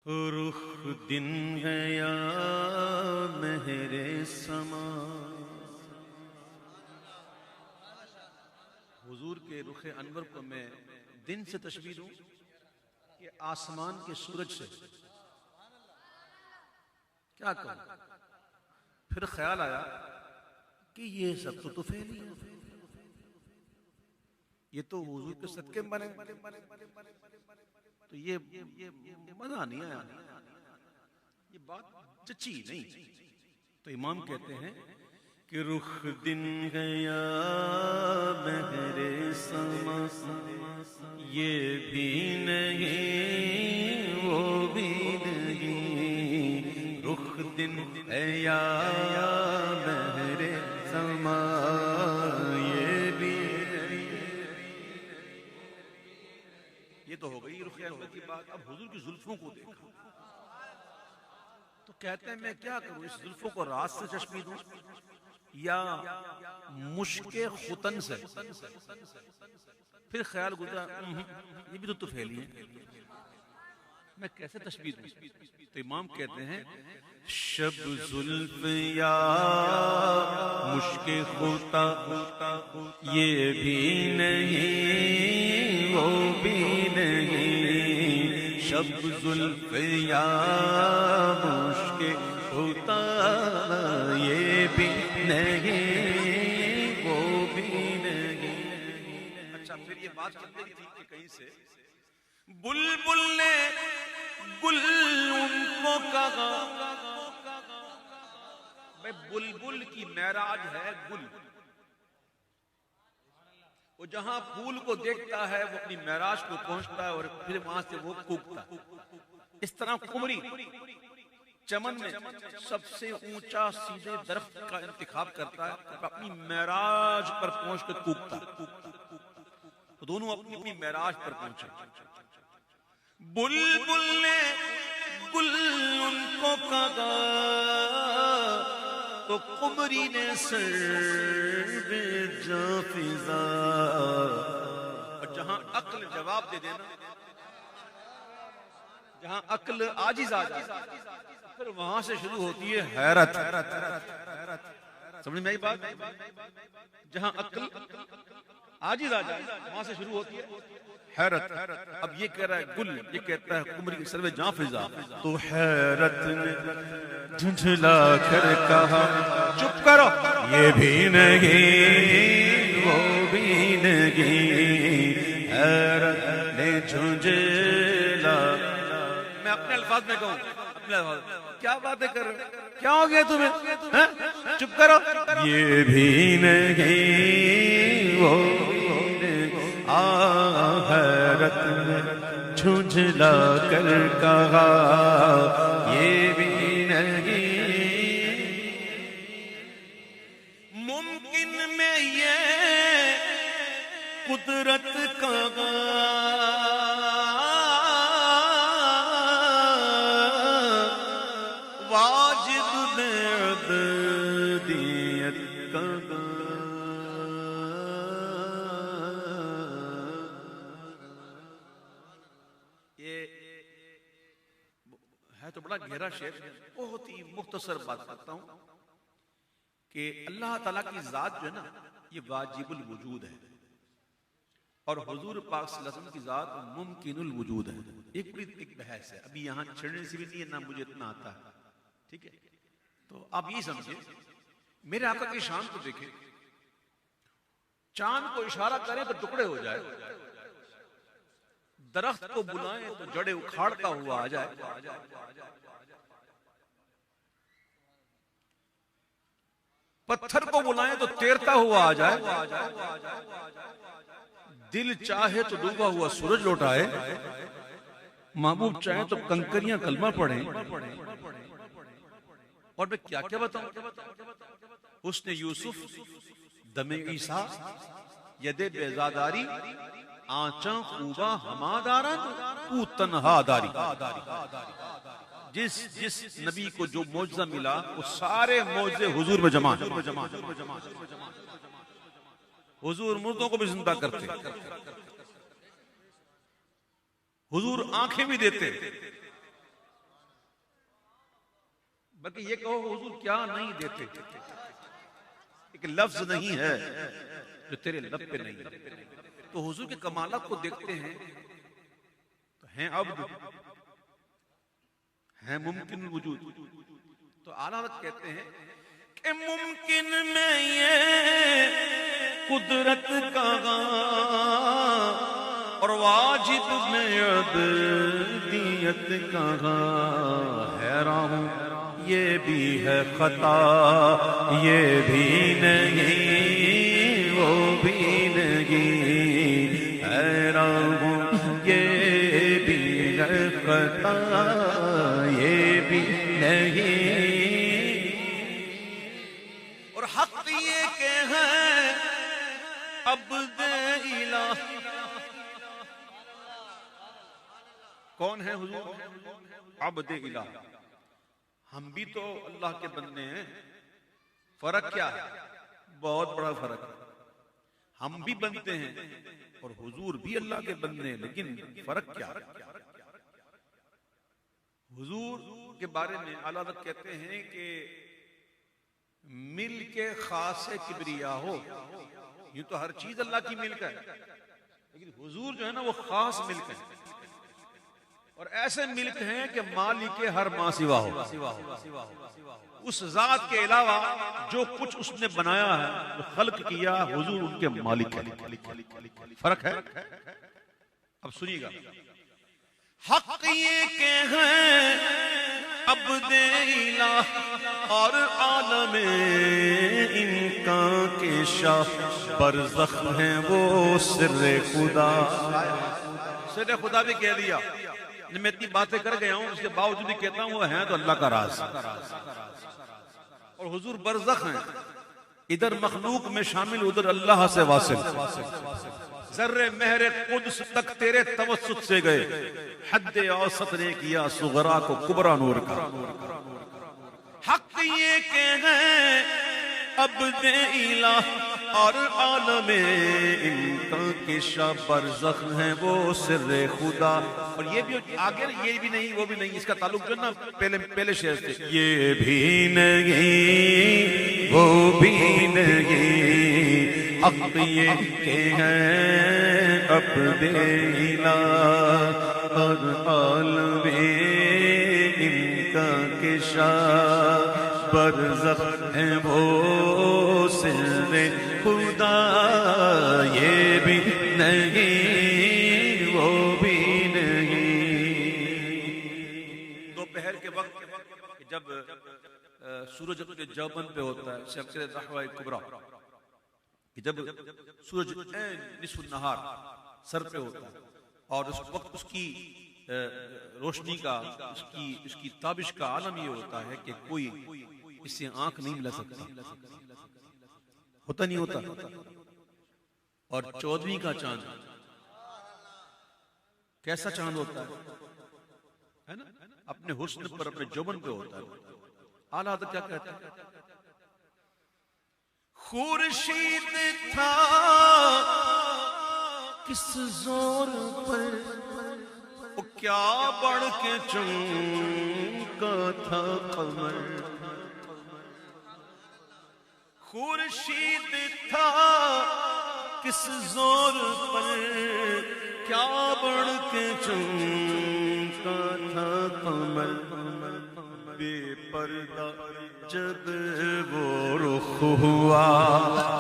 رخ دن گیا مہر سما. حضور کے رخ انور کو میں دن سے تشبیہ دوں کہ آسمان کے سورج سے؟ کیا کہوں؟ پھر خیال آیا کہ یہ سب تو طفیل ہی ہے، یہ تو حضور کے صدقے میں بنے، تو یہ مزہ نہیں آیا، یہ بات جچی نہیں. تو امام کہتے ہیں کہ رخ دن گیا مہر سما، یہ بھی نہیں وہ بھی نہیں. رخ دن گیا مہر سما، یہ بھی نہیں. یہ تو ہو گئی رخ انور کی بات. اب حضور کی زلفوں کو دیکھا تو کہتے ہیں میں کیا کروں، اس زلفوں کو رات سے چشمی دوں یا مشک ختن سے؟ پھر خیال گزرا یہ بھی تو طفیلی ہے، میں کیسے تشبیہ دوں؟ تو امام کہتے ہیں شب زلف یا مشک خطا، یہ بھی نہیں وہ بھی نہیں. شب زلف یا مشک خطا، یہ بھی نہیں وہ بھی نہیں. اچھا پھر یہ بات چل رہی تھی کہ کہیں سے بلبل نے گل ان کو کہا. بھئی بلبل کی معراج ہے گل، وہ جہاں پھول کو دیکھتا ہے وہ اپنی معراج کو پہنچتا ہے اور پھر وہاں سے وہ کوکتا. اس طرح قمری چمن میں سب سے اونچا سیدھے درخت کا انتخاب کرتا ہے، اپنی معراج پر پہنچ کر کوکتا. دونوں اپنی اپنی معراج پر پہنچے. بلبل نے گل ان کو کہا تو قمری نے سر جا فضا. اور جہاں عقل جواب دے دینا، جہاں عقل عاجز آ جائے، پھر وہاں سے شروع ہوتی ہے حیرت. سمجھ میں آئی بات؟ جہاں عقل عاجز آ جائے وہاں سے شروع ہوتی ہے حیرت. اب یہ کہہ رہا ہے گل، یہ کہتا ہے قمری سر جاں فضا. تو حیرت نے جھنجھلا کر کہا چپ کرو، یہ بھی نہیں وہ بھی نہیں. حیرت نے جھنجھلا، میں اپنے الفاظ میں کہوں، اپنے الفاظ، کیا باتیں کر رہے ہو، کیا ہو گیا تمہیں، چپ کرو. یہ بھی نہیں وہ حیرت میں جھنجھلا کر کہا یہ بھی نہیں ممکن میں یہ قدرت کا واجب عبدیت کا. تو بڑا گہرا شعر، بہت ہی مختصر بات کرتا ہوں کہ اللہ تعالیٰ کی ذات جو ہے نا یہ واجب الوجود ہے، اور حضور پاک صلی اللہ علیہ وسلم کی ذات ممکن الوجود ہے. ایک بحث ہے، ابھی یہاں چھڑنے سے بھی نہیں ہے، نہ مجھے اتنا آتا ہے، ٹھیک ہے. تو آپ یہ سمجھیں، میرے آقا کی شان کو دیکھیں، چاند کو اشارہ کریں تو ٹکڑے ہو جائے، درخت کو بلائیں تو جڑے اکھاڑتا ہوا آ جائے، پتھر کو بلائیں تو تیرتا ہوا آ جائے، دل چاہے تو ڈوبا ہوا سورج لوٹ آئے، محبوب چاہے تو کنکریاں کلمہ پڑھیں. اور میں کیا کیا بتاؤں، حسن یوسف، دم عیسیٰ، ید بیزاداری، آنچاں خوبا ہمادارن تو تنہا داری. جس نبی کو جو معجزہ ملا وہ سارے معجزے حضور میں جمع. حضور مردوں کو بھی زندہ کرتے، حضور آنکھیں بھی دیتے، بلکہ یہ کہو حضور کیا نہیں دیتے، ایک لفظ نہیں ہے جو تیرے لب پہ نہیں ہے۔ تو حضور کے کمالات کو دیکھتے ہیں تو ہیں عبد، ہیں ممکن الوجود۔ تو اعلیٰ حضرت کہتے ہیں کہ ممکن میں یہ قدرت کہاں اور واجب میں عبدیت کہاں، حیران ہوں یہ بھی ہے خطا یہ بھی نہیں وہ بھی نہیں، حیران ہوں یہ بھی ہے خطا یہ بھی نہیں، اور حق یہ کہ ہے عبد الہ۔ کون ہے حضور؟ عبد الہ۔ ہم بھی تو اللہ کے بندے ہیں، فرق کیا ہے؟ بہت بڑا فرق ہے۔ ہم بھی بنتے ہیں اور حضور بھی اللہ کے بندے ہیں، لیکن فرق کیا ہے؟ حضور کے بارے میں اعلیٰ حضرت کہتے ہیں کہ مل کے خاص کبریا ہو، یہ تو ہر چیز اللہ کی ملک ہے، لیکن حضور جو ہے نا وہ خاص ملک ہے، اور ایسے ملک ہیں کہ مالک ہر ما سوا ہو، اس ذات کے علاوہ جو کچھ اس نے بنایا ہے جو خلق کیا حضور ان کے مالک ہے۔ فرق ہے؟ اب سنیے گا، حق یہ کہ ہیں عبد الہ اور عالم امکان کے شاہ، برزخ ہیں وہ سر خدا۔ سر خدا بھی کہہ دیا، میں اتنی باتیں کر گیا ہوں اس کے باوجود بھی کہتا ہوں وہ ہیں تو اللہ کا راز، اور حضور برزخ ہیں، ادھر مخلوق میں شامل ادھر اللہ سے واصل، ذرے مہر قدس تک تیرے توسط سے گئے، حد اوسط نے کیا صغرا کو کبرا نور کا۔ حق یہ کہ ہیں عبد الہ اور عالم امکان کے شاہ، برزخ ہیں وہ سر خدا، اور یہ بھی آگے یہ بھی نہیں وہ بھی نہیں، اس کا تعلق جو نا پہلے شعر سے، یہ بھی نہیں وہ بھی نہیں، حق یہ کہ ہیں عبد الہ اور عالم امکان کے شاہ، برزخ ہیں وہ سر خدا، یہ بھی نہیں وہ بھی نہیں۔ دوپہر کے وقت جب سورج اپنے جوبن پہ ہوتا ہے، شمس ضحوہ کبریٰ، جب سورج نصف النہار سر پہ ہوتا ہے، اور اس وقت اس کی روشنی کا اس کی تابش کا عالم یہ ہوتا ہے کہ کوئی اس سے آنکھ نہیں ملا سکتا، ہوتا نہیں ہوتا۔ اور 14ویں کا چاند کیسا چاند ہوتا ہے نا، اپنے حسن پر اپنے جوبن پہ ہوتا ہے۔ اعلیٰ حضرت کیا کہتے ہیں؟ خورشید تھا کس زور پر وہ کیا بڑھ کے چمکا تھا قمر، خورشید تھا کس زور پر کیا بڑھ کے چمکا تھا قمر، بے پردہ جب وہ رخ ہوا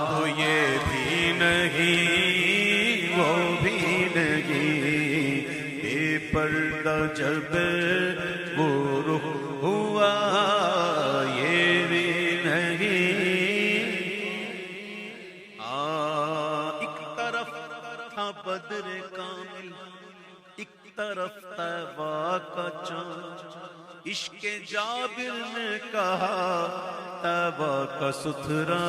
تو یہ بھی نہیں وہ بھی نہیں، بے پردہ جب وہ رخ ہوا یہ بھی نہیں۔ ایک طرف تھا بدر کامل، ایک طرف طیبہ کا چاند، عشق جابر نے کہا طیبہ کا ستھرا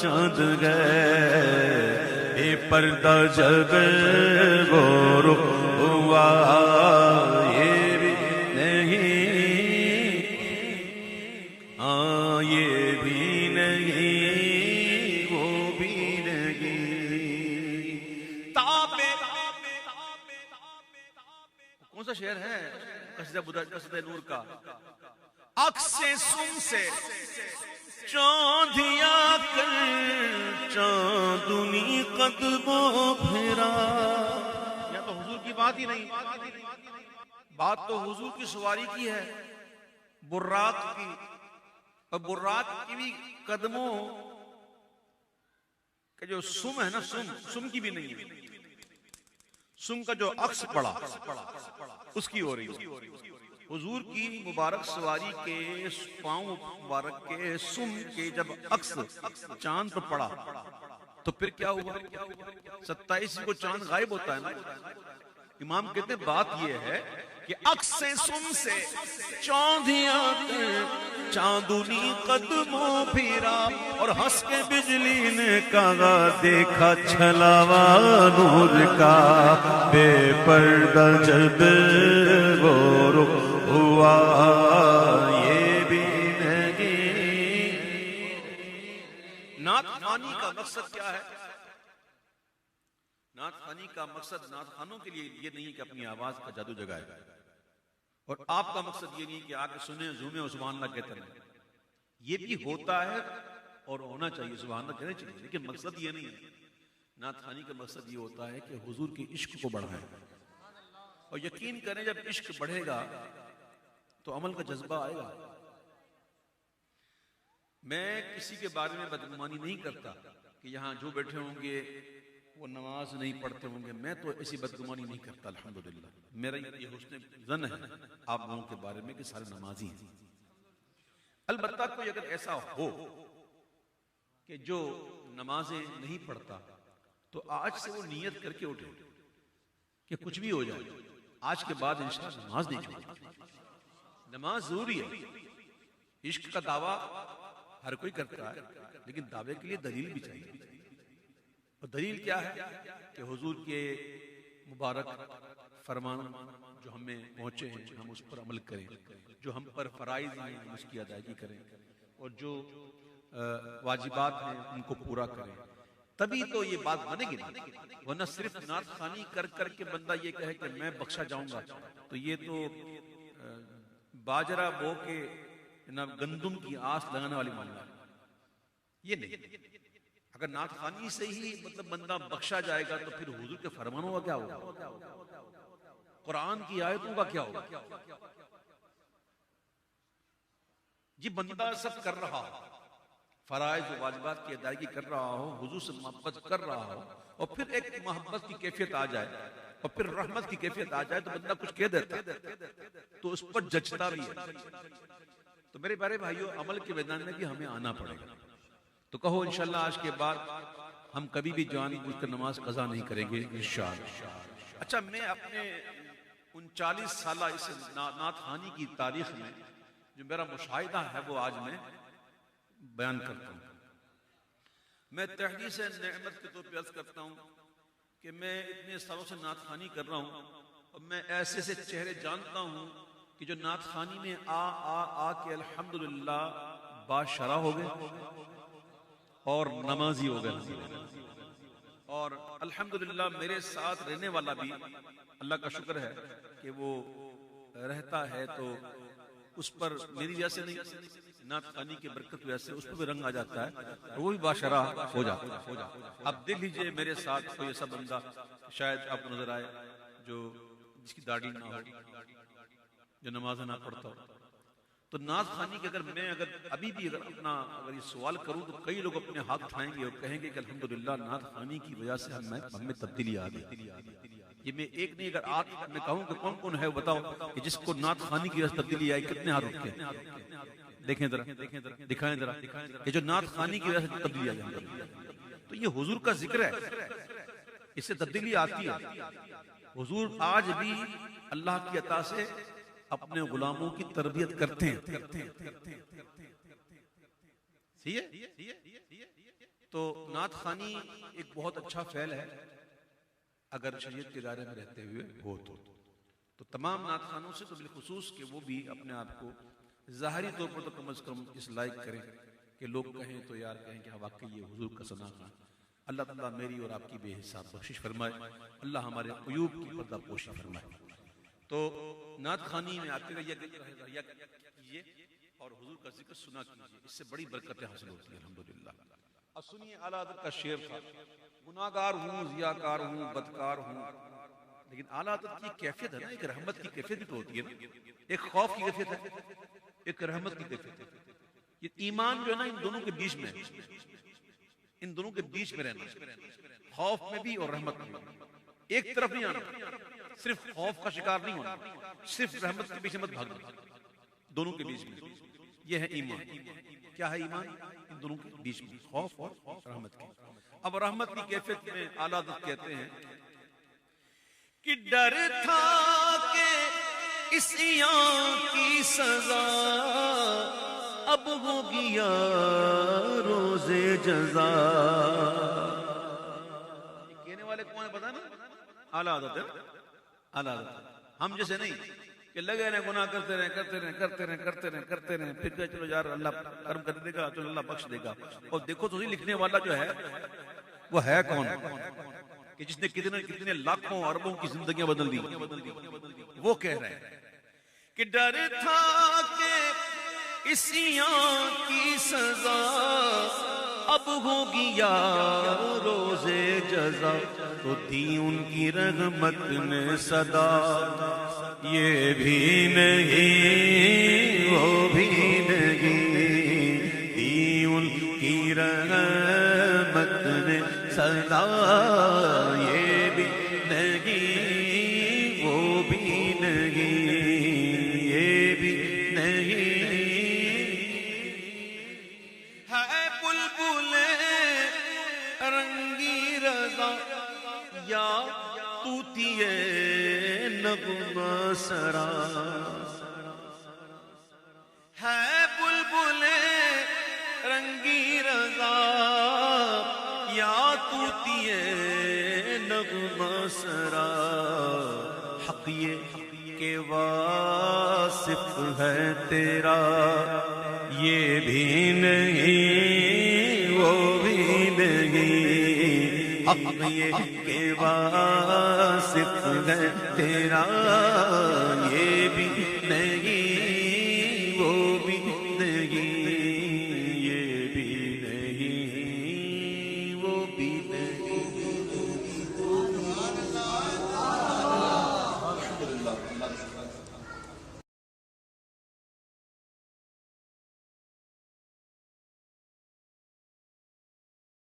چاند گئے، بے پردہ جب وہ رخ ہوا یہ بھی نہیں، یہ بھی نہیں وہ بھی نہیں۔ تابے کون سا شعر ہے؟ قصیدہ نور کا، عکس سم سے چاندیا کر چاندنی قدموں پھرا. یا تو حضور کی بات ہی نہیں، بات تو حضور کی سواری کی ہے، براق کی. اور براق کی بھی قدموں کہ جو سم ہے نا، سم کی بھی نہیں ہے، سم کا جو عکس پڑا اس کی ہو رہی ہے. حضور کی مبارک سواری کے پاؤں مبارک کے سم کے جب عکس چاند پر پڑا تو پھر کیا ہوا؟ 27 کو چاند غائب ہوتا ہے نا. امام کہتے ہیں بات یہ ہے کہ عکس سم سے چاندیا چاندنی قدموں پھرا، اور ہنس کے بجلی نے کہا دیکھا چھلاوا نور کا بے پردہ جب وہ رخ ہوا یہ بھی نہیں. نعت خوانی کا مقصد کیا ہے؟ نعت خوانی کا مقصد نعت خوانوں کے لیے یہ نہیں کہ اپنی آواز کا جادو جگائے، اور آپ کا مقصد یہ نہیں کہ آ کے سنیں جھومیں اور سبحان اللہ کہتے رہیں. یہ بھی ہوتا ہے اور ہونا چاہیے، سبحان اللہ کہنا چاہیے، لیکن مقصد یہ نہیں ہے. نعت خوانی کا مقصد یہ ہوتا ہے کہ حضور کے عشق کو بڑھائیں. اور یقین کریں جب عشق بڑھے گا تو عمل کا جذبہ آئے گا. میں کسی کے بارے میں بدگمانی نہیں کرتا کہ یہاں جو بیٹھے ہوں گے وہ نماز نہیں پڑھتے ہوں گے، میں تو ایسی بدگمانی نہیں کرتا. الحمدللہ میرا یہ حسن ظن ہے آپ لوگوں کے بارے میں کہ سارے نمازی ہیں. البتہ کوئی اگر ایسا ہو کہ جو نمازیں نہیں پڑھتا تو آج سے وہ نیت کر کے اٹھے کہ کچھ بھی ہو جائے آج کے بعد انشاءاللہ نماز نہیں چھوڑے. نماز ضروری ہے. عشق کا دعویٰ ہر کوئی کرتا ہے، لیکن دعوے کے لیے دلیل بھی چاہیے. اور دلیل کیا ہے کہ حضور کے مبارک فرمان جو ہمیں پہنچے ہیں ہم اس پر عمل کریں، جو ہم پر فرائض ہیں ہم اس کی ادائیگی کریں، اور جو واجبات ہیں ان کو پورا کریں. تبھی تو یہ بات بنے گی. ورنہ صرف نعت خوانی کر کر کے بندہ یہ کہے کہ میں بخشا جاؤں گا تو یہ تو باجرہ بو کے گندم کی آس لگانے والی معاملہ ہے. یہ نہیں. اگر نعت خوانی سے ہی مطلب بندہ بخشا جائے گا تو پھر حضور کے فرمانوں کا کیا ہوگا؟ قرآن کی آیتوں کا کیا ہوگا؟ یہ بندہ سب کر رہا ہو، فرائض و واجبات کی ادائیگی کر رہا ہو، حضور سے محبت کر رہا ہو، اور پھر ایک محبت کی کیفیت آ جائے اور پھر رحمت کی کیفیت آ جائے تو بندہ کچھ کہہ دیتا تو اس پر جچتا بھی ہے. تو میرے پیارے بھائیوں، عمل کے میدان میں بھی ہمیں آنا پڑے گا. تو کہو انشاءاللہ آج کے بعد ہم کبھی بھی جان بوجھ کر نماز قضا نہیں کریں گے انشاءاللہ. اچھا، میں اپنے 39 سالہ اس نعت خوانی کی تاریخ میں جو میرا مشاہدہ ہے وہ آج میں بیان کرتا ہوں. میں تحدیث نعمت کے طور پہ عرض کرتا ہوں کہ میں اتنے سالوں سے نعت خوانی کر رہا ہوں اور میں ایسے سے چہرے جانتا ہوں کہ جو نعت خوانی میں آ کے الحمدللہ باشرح ہو گئے اور نمازی ہو گئے. اور الحمدللہ میرے ساتھ رہنے والا بھی اللہ کا شکر ہے کہ وہ رہتا ہے تو اس پر میری وجہ سے نہیں، نعت خوانی کی برکت وجہ سے اس پر بھی رنگ آ جاتا ہے اور وہ بھی باشرح ہو جاتا ہے. اب دیکھ لیجئے میرے ساتھ کوئی ایسا بندہ شاید آپ کو نظر آئے جو جس کی داڑھی نہ ہو، جو نماز نہ پڑھتا ہو. تو نعت خوانی کے اگر ابھی بھی اگر یہ سوال کروں تو کئی لوگ اپنے ہاتھ اٹھائیں گے اور کہیں گے کہ الحمدللہ نعت خوانی کی وجہ سے ہم میں تبدیلی آ گئی. یہ میں ایک نہیں، اگر آج میں کہوں کہ کون کون ہے وہ بتاؤ کہ جس کو نعت خوانی کی وجہ سے تبدیلی آئی، کتنے ہاتھ اٹھتے ہیں؟ دیکھیں ذرا، دکھائیں ذرا کہ جو نعت خوانی کی وجہ سے تبدیلی آئی. تو یہ حضور کا ذکر ہے، اس سے تبدیلی آتی ہے. حضور آج بھی اللہ کی عطا سے اپنے غلاموں کی تربیت کرتے ہیں. صحیح ہے؟ تو نعت خوانی ایک بہت اچھا فعل ہے اگر شریعت کے دائرے میں رہتے ہوئے ہو تو تمام نعت خوانوں سے تو بالخصوص کہ وہ بھی اپنے آپ کو ظاہری طور پر تو کم از کم اس لائق کریں کہ لوگ کہیں تو یار کہیں کہ واقعی یہ حضور کا ثنا ہے. اللہ تعالیٰ میری اور آپ کی بے حساب بخشش فرمائے. اللہ ہمارے عیوب کی پردہ پوشی فرمائے. تو نعت خوانی میں آتے رہیے اور حضور کا ذکر سنا کیجیے، اس سے بڑی برکتیں حاصل ہوتی ہیں الحمدللہ۔ اب سنیے اعلیٰ حضرت کا شعر تھا، گناہگار ہوں، ضیاءکار ہوں، بدکار ہوں، لیکن اعلیٰ حضرت کی کیفیت ہے نا، ایک رحمت کی کیفیت بھی تو ہوتی ہے نا، ایک خوف کی کیفیت ہے، ایک رحمت کی کیفیت ہے۔ یہ ایمان جو ہے نا ان دونوں کے بیچ میں ہے، ان دونوں کے بیچ میں رہنا، خوف میں بھی اور رحمت میں بھی، ایک طرف نہیں آنا، صرف خوف کا شکار نہیں ہونا، صرف رحمت کے پیچھے مت بھاگنا، دونوں کے بیچ میں، یہ ہے ایمان۔ کیا ہے ایمان؟ ان دونوں کے بیچ میں خوف اور رحمت کی۔ اب رحمت کی کیفیت میں اعلیٰ حضرت کہتے ہیں کہ ڈر تھا کہ اس عیاں کی سزا اب ہوگی یا روز جزا۔ کہنے والے کون ہیں پتہ نا؟ اعلیٰ حضرت ہے، اعلیٰ حضرت، ہم جیسے نہیں کہ لگے رہے گناہ کرتے رہے کرتے رہے کرتے رہے کرتے رہے کرتے رہے، پھر کہ چلو یار اللہ کرم کر دے گا، چلو اللہ بخش دے گا۔ اور دیکھو تو لکھنے والا جو ہے وہ ہے کون، کہ جس نے کتنے کتنے لاکھوں اربوں کی زندگیاں بدل دی، وہ کہہ رہے ہیں کہ ڈر تھا کہ اس عیاں کی سزا اب ہوگی یا روز جزا، تو دی ان کی رحمت نے صدا، یہ بھی نہیں وہ بھی نہیں، دی ان کی رحمت نے صدا، یہ بھی نہیں وہ بھی نہیں، یہ بھی نہیں۔ ہے بلبل رنگی رضا یا طوطی نغمہ سرا، ہے بلبل رنگی رضا یا طوطی نغمہ سرا، حق یہ کہ واصف ہے تیرا، یہ بھی نہیں وہ بھی نہیں، حق یہ کہ واصف ہے تیرا، یہ بھی نہیں وہ بھی نہیں، یہ بھی نہیں وہ بھی نہیں۔